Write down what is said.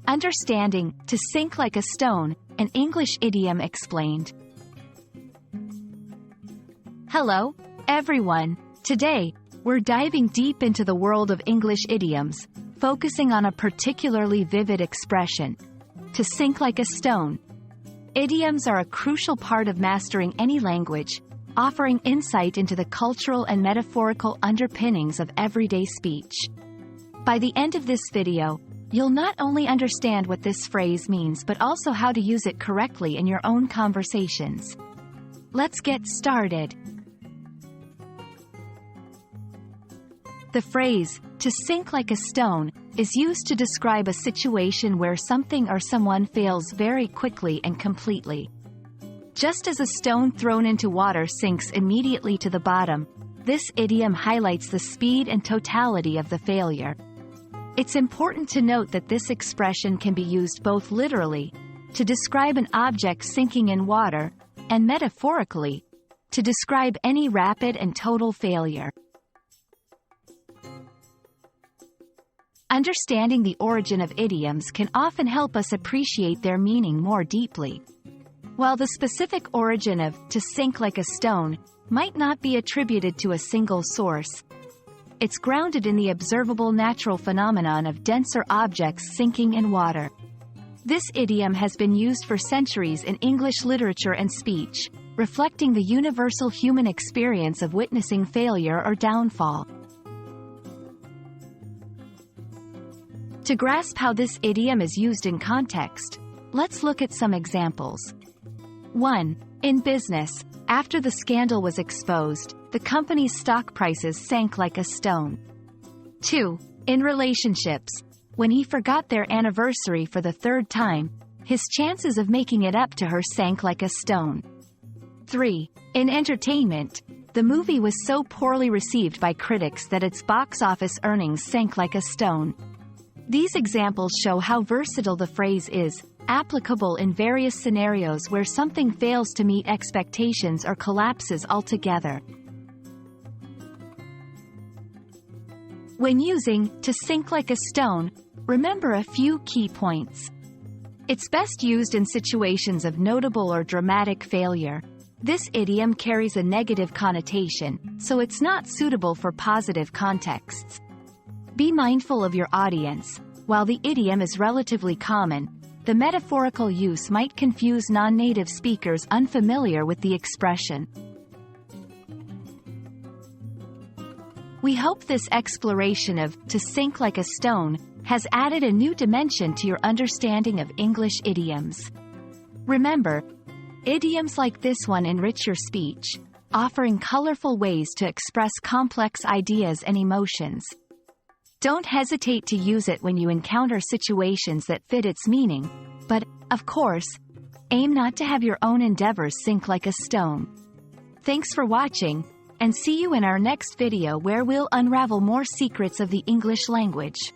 Understanding to sink like a stone, an English idiom explained. Hello, everyone. Today, we're diving deep into the world of English idioms, focusing on a particularly vivid expression, to sink like a stone. Idioms are a crucial part of mastering any language, offering insight into the cultural and metaphorical underpinnings of everyday speech. By the end of this video, you'll not only understand what this phrase means but also how to use it correctly in your own conversations. Let's get started. The phrase, to sink like a stone, is used to describe a situation where something or someone fails very quickly and completely. Just as a stone thrown into water sinks immediately to the bottom, this idiom highlights the speed and totality of the failure. It's important to note that this expression can be used both literally, to describe an object sinking in water, and metaphorically, to describe any rapid and total failure. Understanding the origin of idioms can often help us appreciate their meaning more deeply. While the specific origin of to sink like a stone might not be attributed to a single source, it's grounded in the observable natural phenomenon of denser objects sinking in water. This idiom has been used for centuries in English literature and speech, reflecting the universal human experience of witnessing failure or downfall. To grasp how this idiom is used in context, let's look at some examples. 1. In business, after the scandal was exposed, the company's stock prices sank like a stone. 2. In relationships, when he forgot their anniversary for the third time, his chances of making it up to her sank like a stone. 3. In entertainment, the movie was so poorly received by critics that its box office earnings sank like a stone. These examples show how versatile the phrase is, applicable in various scenarios where something fails to meet expectations or collapses altogether. When using to sink like a stone, remember a few key points. It's best used in situations of notable or dramatic failure. This idiom carries a negative connotation, so it's not suitable for positive contexts. Be mindful of your audience. While the idiom is relatively common, the metaphorical use might confuse non-native speakers unfamiliar with the expression. We hope this exploration of to sink like a stone has added a new dimension to your understanding of English idioms. Remember, idioms like this one enrich your speech, offering colorful ways to express complex ideas and emotions. Don't hesitate to use it when you encounter situations that fit its meaning, but, of course, aim not to have your own endeavors sink like a stone. Thanks for watching, and see you in our next video where we'll unravel more secrets of the English language.